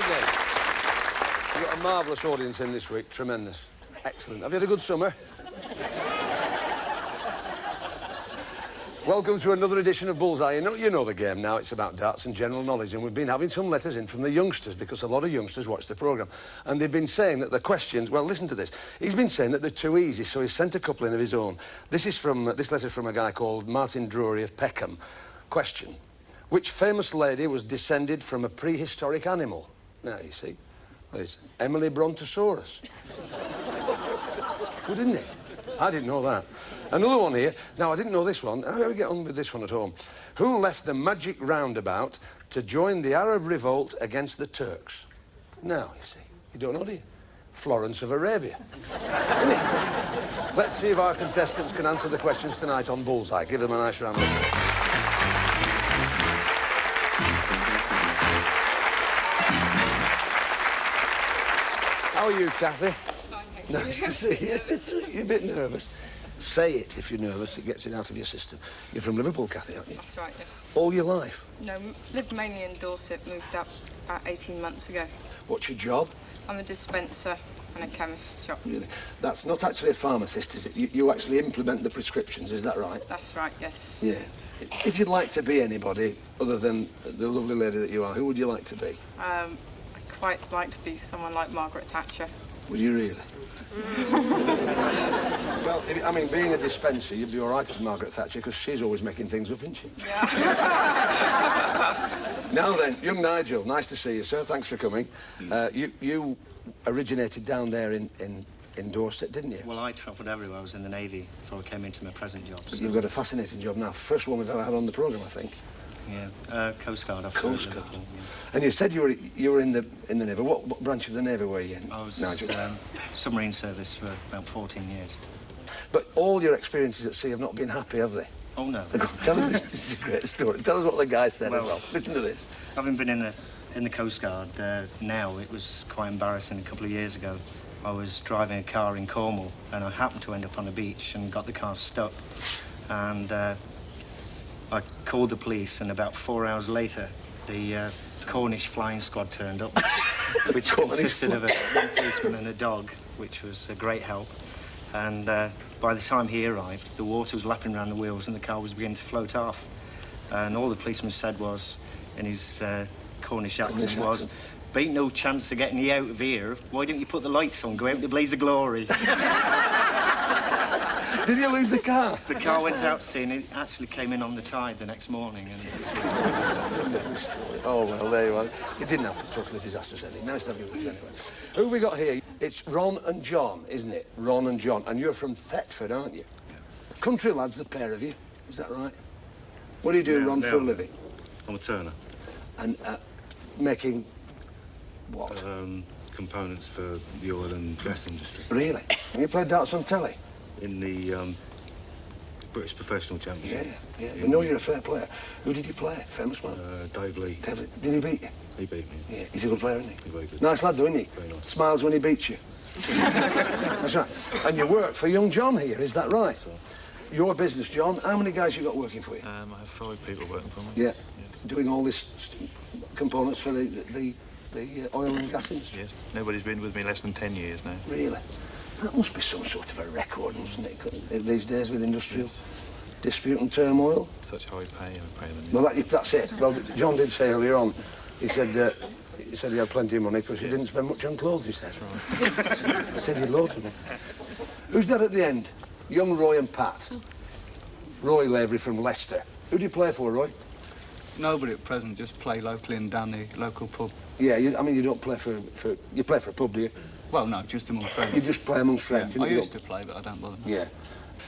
game. We've got a marvellous audience in this week. Tremendous. Excellent. Have you had a good summer? Welcome to another edition of Bullseye. You know the game now. It's about darts and general knowledge, and we've been having some letters in from the youngsters because a lot of youngsters watch the programme. And they've been saying that the questions... Well, listen to this. He's been saying that they're too easy, so he's sent a couple in of his own. This letter's from a guy called Martin Drury of Peckham. Question. Which famous lady was descended from a prehistoric animal? Now, you see, there's Emily Brontosaurus. Good, isn't it? I didn't know that. Another one here. Now, I didn't know this one. How do we get on with this one at home? Who left the magic roundabout to join the Arab revolt against the Turks? Now, you see, you don't know, do you? Florence of Arabia. Isn't it? Let's see if our contestants can answer the questions tonight on Bullseye. Give them a nice round of applause. How are you, Kathy? Fine, thank you. Nice to see you. You're a bit nervous. Say it if you're nervous. It gets it out of your system. You're from Liverpool, Kathy, aren't you? That's right, yes. All your life? No, lived mainly in Dorset, moved up about 18 months ago. What's your job? I'm a dispenser in a chemist's shop. Really? That's not actually a pharmacist, is it? You actually implement the prescriptions, is that right? That's right, yes. Yeah. If you'd like to be anybody other than the lovely lady that you are, who would you like to be? I'd quite like to be someone like Margaret Thatcher. Would you really? Well, I mean, being a dispenser, you'd be all right as Margaret Thatcher, because she's always making things up, isn't she? Yeah. Now then, young Nigel, nice to see you, sir. Thanks for coming. You originated down there in Dorset, didn't you? Well, I travelled everywhere. I was in the Navy before I came into my present job. But you've got a fascinating job now. First one we've ever had on the programme, I think. Yeah, Coast Guard officer. Coast Guard. Yeah. And you said you were in the Navy. What branch of the Navy were you in? I was Nigel? submarine service for about 14 years. But all your experiences at sea have not been happy, have they? Oh, no. Tell us this is a great story. Tell us what the guy said as well. Listen to this. Having been in the Coast Guard now, it was quite embarrassing. A couple of years ago, I was driving a car in Cornwall, and I happened to end up on a beach and got the car stuck. And I called the police, and about 4 hours later, the Cornish flying squad turned up, which consisted of one policeman and a dog, which was a great help. And by the time he arrived, the water was lapping around the wheels and the car was beginning to float off. And all the policeman said was, in his Cornish accent, was, "Ain't no chance of getting you out of here. Why don't you put the lights on, go out in the blaze of glory?" Did you lose the car? The car went out to sea and it actually came in on the tide the next morning. And Oh, well, there you are. You didn't have to talk of the disasters, Eddie. Nice to have you with us anyway. Who have we got here? It's Ron and John, isn't it? Ron and John. And you're from Thetford, aren't you? Yeah. Country lads, the pair of you. Is that right? What do you do, Ron, for a living? I'm a turner. And making what? Components for the oil and gas industry. Really? And you played darts on telly? In the British Professional Championship. Yeah. We know you're a fair player. Who did you play? Famous one? Dave Lee. Did he beat you? He beat me. Yeah. He's a good player, isn't he? He's very good. Nice lad, though, isn't he? Very nice. Smiles when he beats you. That's right. And you work for young John here, is that right? That's right. Your business, John. How many guys you got working for you? I have 5 people working for me. Yeah. Yes. Doing all this components for the oil and gas industry? Yes. Nobody's been with me less than 10 years now. Really? That must be some sort of a record, mustn't it, these days with industrial dispute and turmoil? Such high pay, I pay them. Well, that's it. Well, John did say earlier on, he said he had plenty of money because he didn't spend much on clothes, he said. Right. He said he'd loads of them. Who's that at the end? Young Roy and Pat. Roy Lavery from Leicester. Who do you play for, Roy? Nobody at present, just play locally and down the local pub. Yeah, I mean, you don't play for... You play for a pub, do you? Well, no, just among friends. You just play amongst friends? Yeah, I used to play, but I don't bother. Yeah.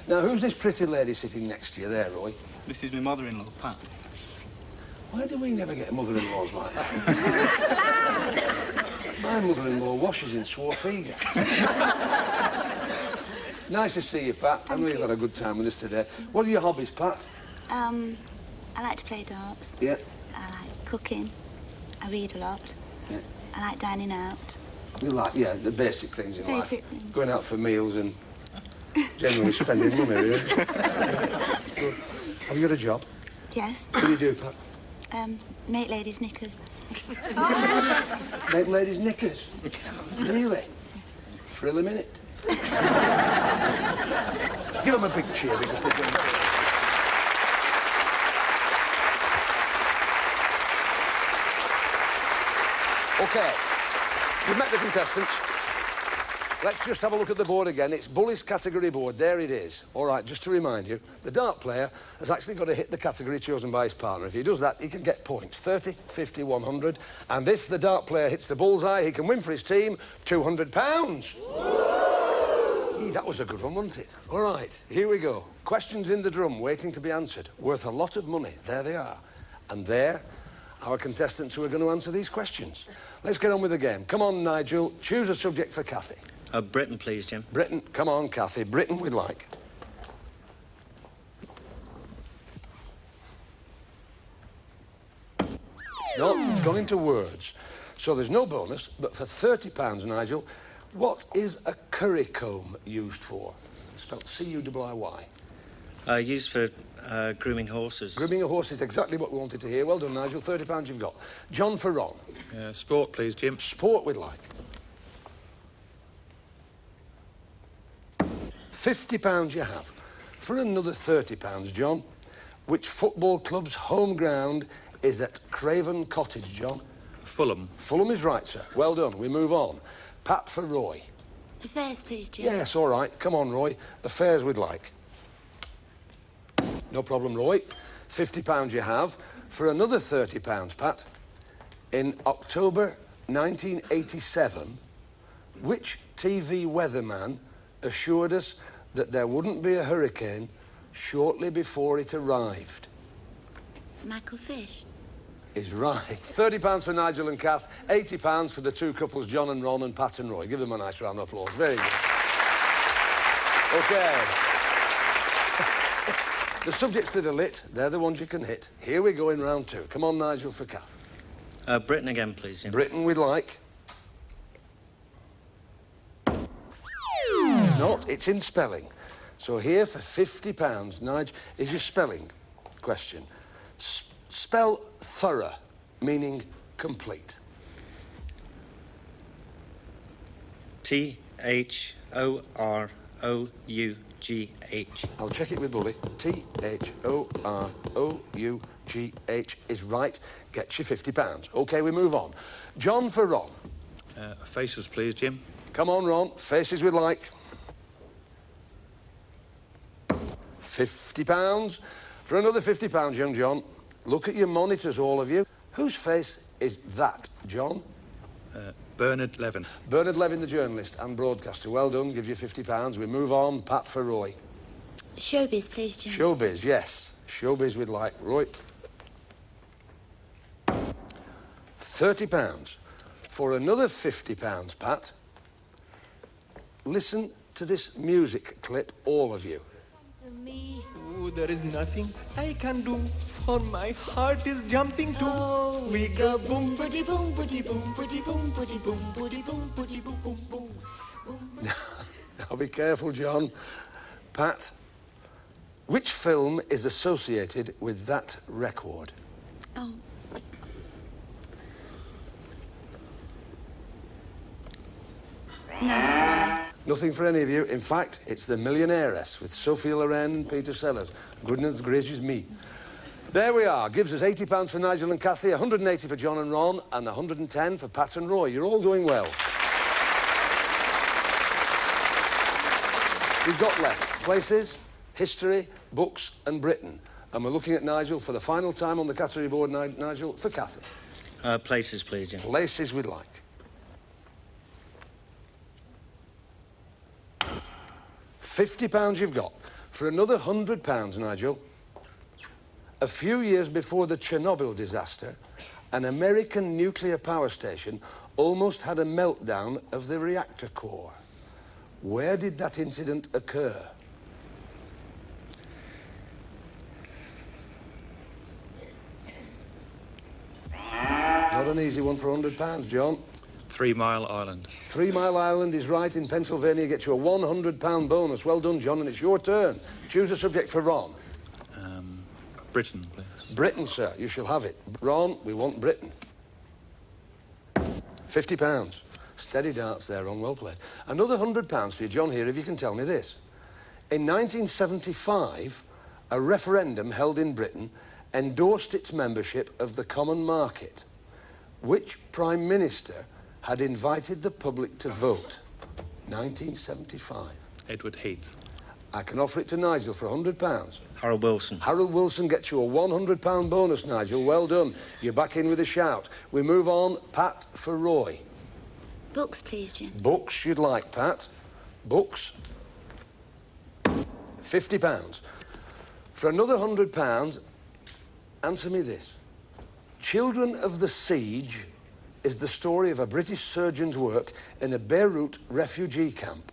Now, who's this pretty lady sitting next to you there, Roy? This is my mother-in-law, Pat. Why do we never get mother-in-laws like that? My mother-in-law washes in Swarthega. Nice to see you, Pat. I know you've had a good time with us today. What are your hobbies, Pat? I like to play darts. Yeah. I like cooking. I read a lot. Yeah. I like dining out. You like, yeah, the basic things in life. Basic things. Going out for meals and generally spending money, really. Good. Have you got a job? Yes. What do you do, Pat? Make ladies' knickers. Make ladies' knickers? Really? Thrill a minute. Give them a big cheer because they've done it. OK, you've met the contestants. Let's just have a look at the board again. It's Bully's category board. There it is. All right, just to remind you, the dart player has actually got to hit the category chosen by his partner. If he does that, he can get points, 30, 50, 100. And if the dart player hits the bullseye, he can win for his team £200. That was a good one, wasn't it? All right, here we go. Questions in the drum waiting to be answered. Worth a lot of money. There they are. And there, our contestants who are going to answer these questions. Let's get on with the game. Come on, Nigel. Choose a subject for Kathy. Britain, please, Jim. Britain. Come on, Kathy. Britain we'd like. No, it's gone into words. So there's no bonus, but for £30, Nigel, what is a currycomb used for? Spelled C-U-R-R-Y. Used for grooming horses. Grooming a horse is exactly what we wanted to hear. Well done, Nigel. £30 you've got. John for Ron. Sport, please, Jim. Sport we'd like. £50 you have. For another £30, John, which football club's home ground is at Craven Cottage, John? Fulham. Fulham is right, sir. Well done. We move on. Pat for Roy. Affairs, please, Jim. Yes, all right. Come on, Roy. Affairs we'd like. No problem, Roy. £50 you have. For another £30, Pat, in October 1987, which TV weatherman assured us that there wouldn't be a hurricane shortly before it arrived? Michael Fish. Is right. £30 for Nigel and Kath, £80 for the two couples, John and Ron, and Pat and Roy. Give them a nice round of applause. Very good. OK. The subjects that are lit, they're the ones you can hit. Here we go in round two. Come on, Nigel, for Kath. Britain again, please, Jim. Britain we'd like. Not, it's in spelling. So here for £50, Nigel, is your spelling question. Spell thorough, meaning complete. T-H-O-R-O-U-G-H. I'll check it with Bully. T-H-O-R-O-U-G-H is right. Gets you £50. OK, we move on. John for Ron. Faces, please, Jim. Come on, Ron. Faces we'd like. £50. For another £50, young John. Look at your monitors, all of you. Whose face is that, John? Bernard Levin. Bernard Levin, the journalist and broadcaster. Well done, gives you £50. We move on. Pat for Roy. Showbiz, please, Jim. Showbiz, yes. Showbiz we'd like. Roy. £30. For another £50, Pat, listen to this music clip, all of you. Oh, there is nothing I can do, for my heart is jumping too. Oh, we go boom, booty, boom, booty, boom, booty, boom, booty, boom, booty, boom, booty, boom, boom, boom. Now be careful, John. Pat, which film is associated with that record? Oh. No, sorry. Nothing for any of you. In fact, it's The Millionairess with Sophie Loren and Peter Sellers. Goodness gracious me. There we are. Gives us £80 for Nigel and Kathy, 180 for John and Ron, and 110 for Pat and Roy. You're all doing well. We've got left places, history, books, and Britain. And we're looking at Nigel for the final time on the category board, Nigel, for Kathy. Places, please, Jim. Places we'd like. £50 you've got. For another £100, Nigel, a few years before the Chernobyl disaster, an American nuclear power station almost had a meltdown of the reactor core. Where did that incident occur? Not an easy one for £100, John. 3 Mile Island. 3 Mile Island is right in Pennsylvania. Gets you a £100 bonus. Well done, John, and it's your turn. Choose a subject for Ron. Britain, please. Britain, sir. You shall have it. Ron, we want Britain. £50. Steady darts there, Ron. Well played. Another £100 for you, John, here, if you can tell me this. In 1975, a referendum held in Britain endorsed its membership of the Common Market. Which Prime Minister had invited the public to vote? 1975. Edward Heath. I can offer it to Nigel for £100. Harold Wilson. Harold Wilson gets you a £100 bonus, Nigel. Well done. You're back in with a shout. We move on. Pat for Roy. Books, please, Jim. Books you'd like, Pat. Books. £50. For another £100, answer me this. Children of the Siege is the story of a British surgeon's work in a Beirut refugee camp.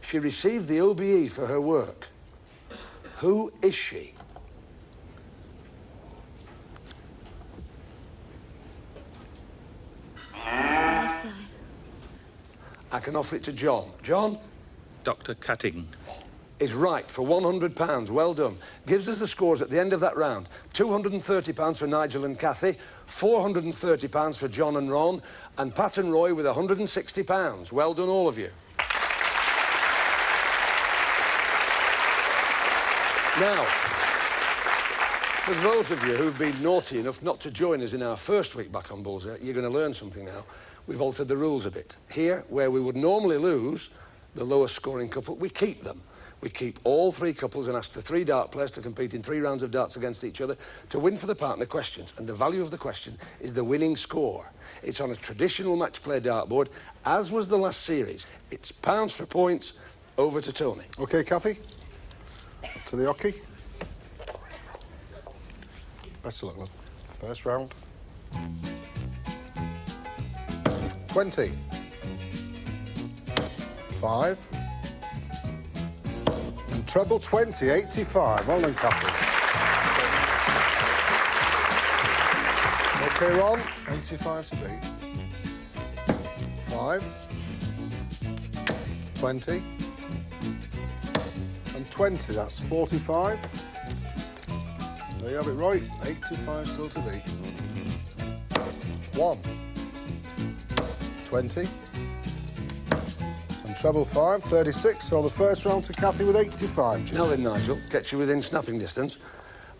She received the OBE for her work. Who is she? Yes, I can offer it to John. John Dr. Cutting. is right for £100. Well done. Gives us the scores at the end of that round. £230 for Nigel and Kathy, £430 for John and Ron, and Pat and Roy with £160. Well done, all of you. Now, for those of you who've been naughty enough not to join us in our first week back on Bullseye, you're going to learn something now. We've altered the rules a bit. Here, where we would normally lose the lowest scoring couple, we keep them. We keep all three couples and ask for 3 dart players to compete in 3 rounds of darts against each other to win for the partner questions. And the value of the question is the winning score. It's on a traditional match play dartboard, as was the last series. It's pounds for points. Over to Tony. OK, Kathy. To the hockey. Best of luck, love. First round. 20. 5. And treble 20, 85. Well done, Kathy. OK, Ron. 85 to beat. 5. 20. And 20, that's 45. There you have it, Roy. 85 still to beat. 1. 20. And treble 5, 36. So the first round to Kathy with 85. Jim. Now then, Nigel, gets you within snapping distance.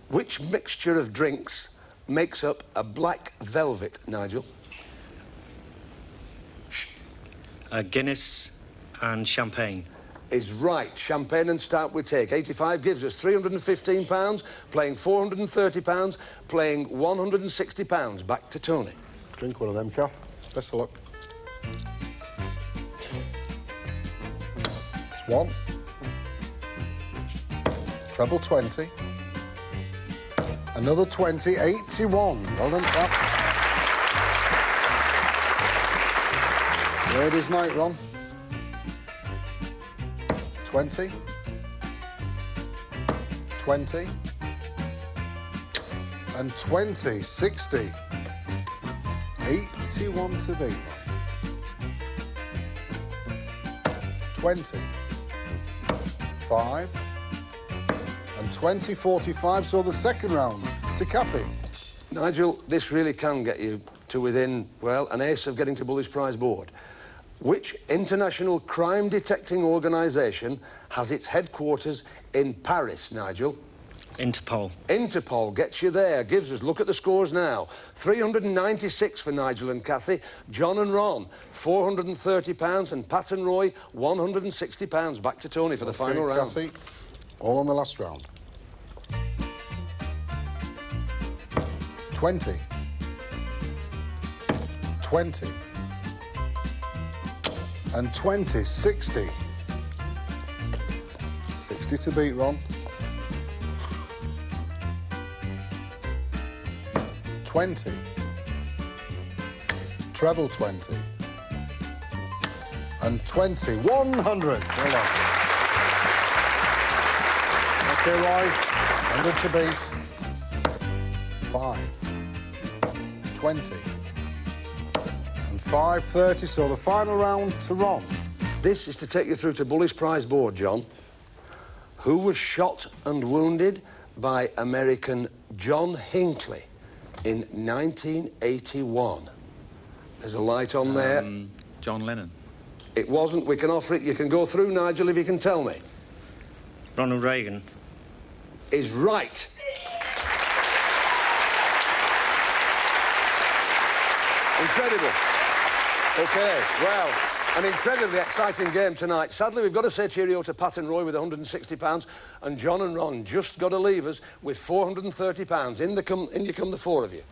Which mixture of drinks makes up a black velvet, Nigel? Guinness and champagne. Is right. Champagne and stout we take. 85 gives us £315, playing £430, playing £160. Back to Tony. Drink one of them, Kath. Best of luck. It's 1. Treble 20. Another 20, 81. Well done, Kath. Ladies' night, Ron. 20. 20. And 20, 60. 81 to beat. 20. 5. And 20, 45, so the second round to Kathy. Nigel, this really can get you to within, well, an ace of getting to Bully's prize board. Which international crime-detecting organisation has its headquarters in Paris, Nigel? Interpol. Interpol gets you there, gives us, look at the scores now. 396 for Nigel and Kathy, John and Ron, £430, and Pat and Roy, £160. Back to Tony for the final round. Kathy, all on the last round. 20. 20. And 20, 60. 60 to beat, Ron. 20. Treble 20. And 20, 100. Well done. OK, Roy, 100 to beat. 5. 20. And 530, so the final round to Ron. This is to take you through to Bully's prize board, John. Who was shot and wounded by American John Hinckley in 1981? There's a light on there. John Lennon. It wasn't. We can offer it. You can go through, Nigel, if you can tell me. Ronald Reagan. Is right. Incredible. OK, well, an incredibly exciting game tonight. Sadly, we've got to say cheerio to Pat and Roy with £160, and John and Ron just got to leave us with £430. In you come the four of you.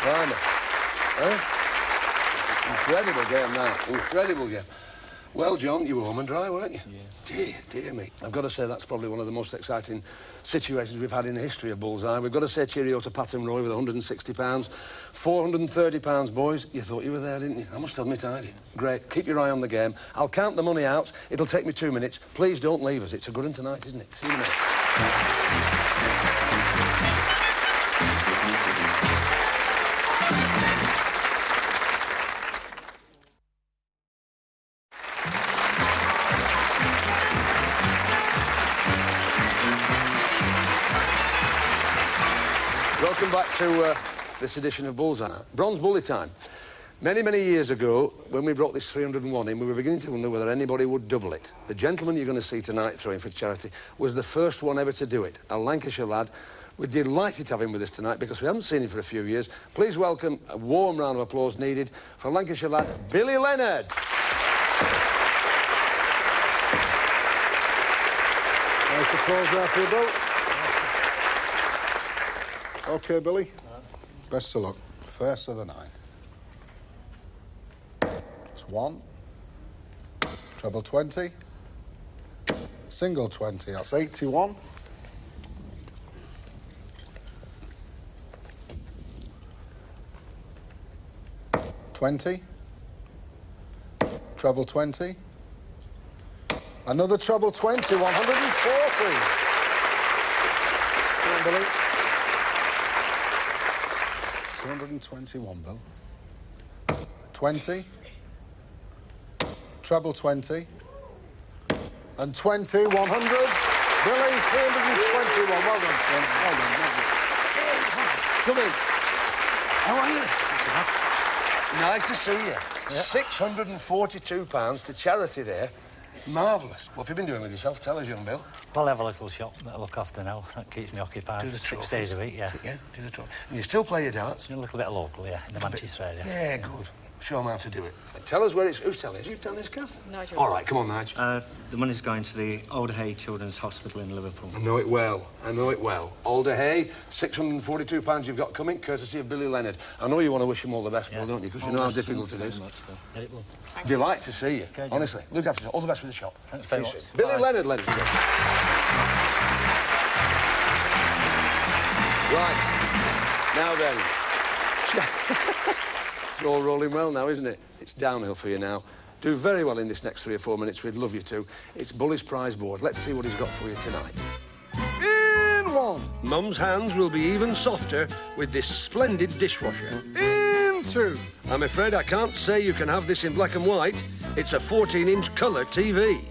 Blimey. Huh? Incredible game, that. Incredible game. Well, John, you were home and dry, weren't you? Yes. Dear, dear me. I've got to say that's probably one of the most exciting situations we've had in the history of Bullseye. We've got to say cheerio to Pat and Roy with £160. £430, boys. You thought you were there, didn't you? I must admit I did. Great. Keep your eye on the game. I'll count the money out. It'll take me 2 minutes. Please don't leave us. It's a good one tonight, isn't it? See you in a minute. Welcome back to this edition of Bullseye. Bronze Bully time. Many, many years ago, when we brought this 301 in, we were beginning to wonder whether anybody would double it. The gentleman you're going to see tonight throwing for charity was the first one ever to do it, a Lancashire lad. We're delighted to have him with us tonight because we haven't seen him for a few years. Please welcome, a warm round of applause needed for Lancashire lad Billy Leonard. Nice applause there for you, Bill. OK, Billy. Best of luck. First of the 9. It's 1. Treble 20. Single 20. That's 81. $20. Treble 20. Another treble 20. 140. Come on, Billy. 221, Bill. 20. Treble 20. And 20, 100. Billy, 321. Well done, son. Well done. Come in. How are you? Nice to see you. £642 to charity there. Marvellous. What have you been doing with yourself? Tell us, young Bill. Well, I have a little shop that I look after now. That keeps me occupied. Do the 6 days a week, yeah. Yeah, do the trophy. And you still play your darts? A little bit local, yeah, in the Manchester area. Yeah, good. Show them how to do it. Tell us where it's... Who's telling us? You've done this, Kath? Nigel. All right, come on, Nigel. The money's going to the Alder Hay Children's Hospital in Liverpool. I know it well. I know it well. Alder Hay, £642 you've got coming, courtesy of Billy Leonard. I know you want to wish him all the best, Bill, don't you? Because you know how difficult it is. Delight to see you, honestly. Look after yourself. All the best with the shop. Thanks very much. Billy Leonard, ladies and gentlemen. Right. Now then. It's all rolling well now, isn't it? It's downhill for you now. Do very well in this next 3 or 4 minutes. We'd love you to. It's Bully's prize board. Let's see what he's got for you tonight. In 1. Mum's hands will be even softer with this splendid dishwasher. In 2. I'm afraid I can't say you can have this in black and white. It's a 14-inch colour TV.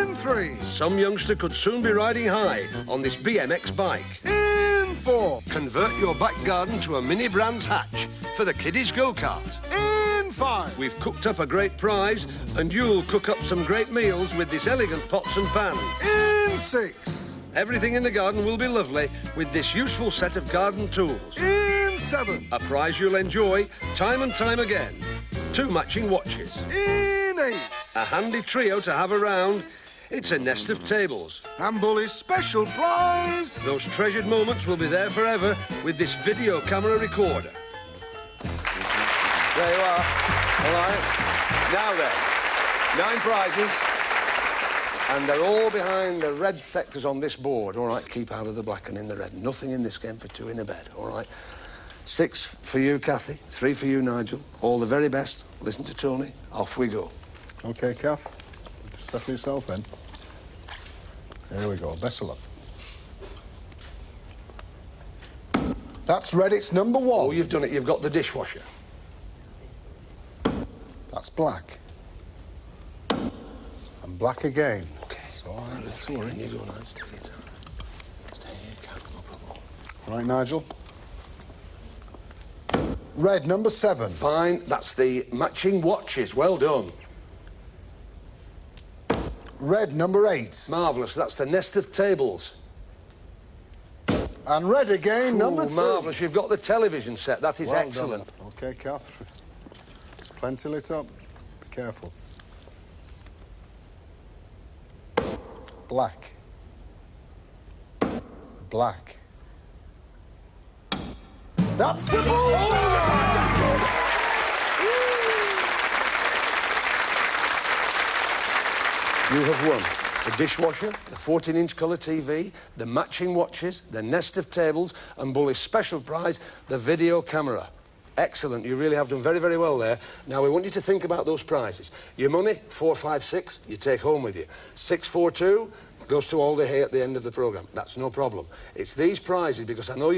In 3. Some youngster could soon be riding high on this BMX bike. In 4. Convert your back garden to a mini Brands hatch for the kiddies' go-kart. In 5. We've cooked up a great prize, and you'll cook up some great meals with this elegant pots and pans. In 6. Everything in the garden will be lovely with this useful set of garden tools. In 7. A prize you'll enjoy time and time again. 2 matching watches. In 8. A handy trio to have around. It's a nest of tables. And Bully's special prize. Those treasured moments will be there forever with this video camera recorder. There you are. All right. Now then, 9 prizes. And they're all behind the red sectors on this board. All right, keep out of the black and in the red. Nothing in this game for 2 in a bed, all right? 6 for you, Kathy. 3 for you, Nigel. All the very best. Listen to Tony. Off we go. OK, Kath. Settle yourself in. Here we go. Best of luck. That's red. It's number 1. Oh, you've done it. You've got the dishwasher. That's black. Black again. Okay. So I That's all right. You go, Nigel. Take your time. Stay here, Cal, no problem. Right, Nigel. Red, number 7. Fine. That's the matching watches. Well done. Red, number 8. Marvellous. That's the nest of tables. And red again, number 2. Marvellous. You've got the television set. That is Well excellent. done. OK, Catherine. There's plenty lit up. Be careful. Black. Black. That's the Bullseye! You have won the dishwasher, the 14-inch colour TV, the matching watches, the nest of tables, and Bully's special prize, the video camera. Excellent. You really have done very, very well there. Now, we want you to think about those prizes. Your money, 456, you take home with you. 642 goes to Alder Hay at the end of the programme. That's no problem. It's these prizes, because I know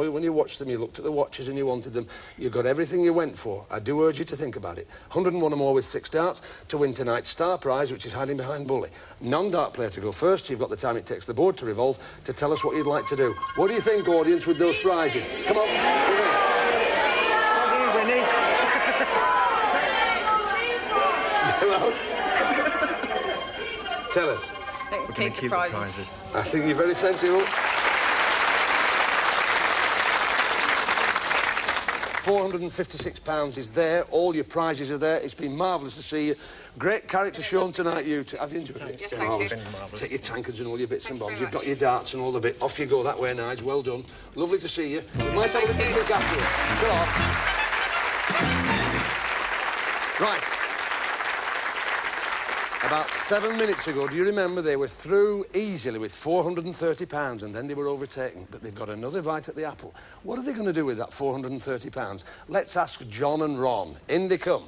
when you watched them, you looked at the watches and you wanted them. You got everything you went for. I do urge you to think about it. 101 or more with 6 darts to win tonight's star prize, which is hiding behind Bully. Non-dart player to go first. You've got the time it takes the board to revolve to tell us what you'd like to do. What do you think, audience, with those prizes? Come on. Winnie. Tell us. We're going to keep the prizes. I think you're very sensible. £456 is there. All your prizes are there. It's been marvellous to see you. Great character shown tonight, you two. Have you enjoyed it? Yes, thank you. Take your tankards and all your bits and bobs. You've got your darts and all the bit. Off you go that way, Nige. Well done. Lovely to see you. We might have a little drink afterwards. Go on. Right. About 7 minutes ago, do you remember they were through easily with £430 and then they were overtaken, but they've got another bite at the apple. What are they going to do with that £430? Let's ask John and Ron. In they come.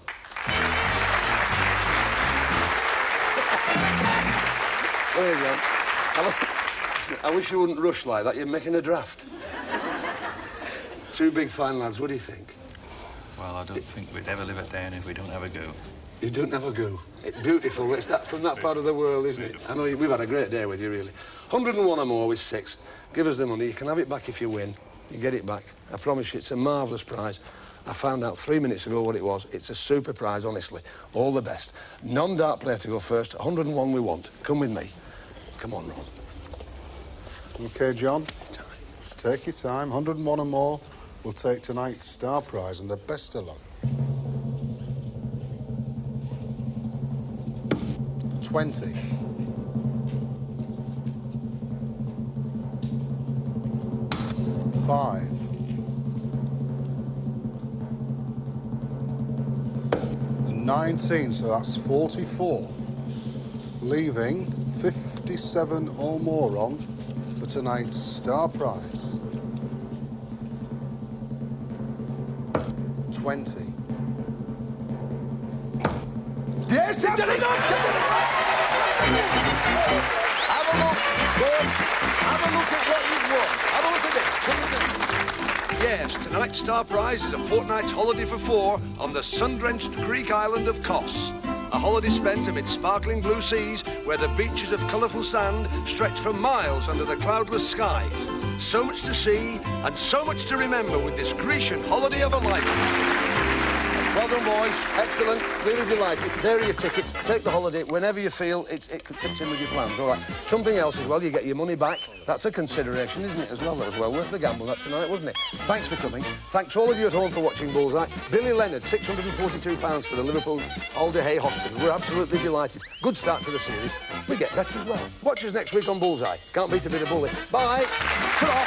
There you go. I wish you wouldn't rush like that. You're making a draft. Two big fine lads, what do you think? Well, I don't think we'd ever live it down if we don't have a go. You don't have a go. It's beautiful. It's that from that part of the world, isn't it? I know we've had a great day with you, really. 101 or more with 6. Give us the money. You can have it back if you win. You get it back. I promise you, it's a marvellous prize. I found out 3 minutes ago what it was. It's a super prize, honestly. All the best. Non-dart player to go first. 101 we want. Come with me. Come on, Ron. OK, John. Just take your time. 101 or more will take tonight's star prize, and the best of luck. 20. 5. 19, so that's 44. Leaving 57 or more on for tonight's star prize. 20. Yes, it's done Have a look, boys. Have a look at what you've won. Have a look at this. Come with me. Yes, tonight's star prize is a fortnight's holiday for 4 on the sun-drenched Greek island of Kos. A holiday spent amid sparkling blue seas where the beaches of colourful sand stretch for miles under the cloudless skies. So much to see and so much to remember with this Grecian holiday of a lifetime. Well done, boys. Excellent. Really delighted. There are your tickets. Take the holiday whenever you feel it fits in with your plans. All right. Something else as well. You get your money back. That's a consideration, isn't it, as well? That was well worth the gamble that tonight, wasn't it? Thanks for coming. Thanks to all of you at home for watching Bullseye. Billy Leonard, £642 for the Liverpool Alder Hay Hospital. We're absolutely delighted. Good start to the series. We get better as well. Watch us next week on Bullseye. Can't beat a bit of bully. Bye. Ta-ra.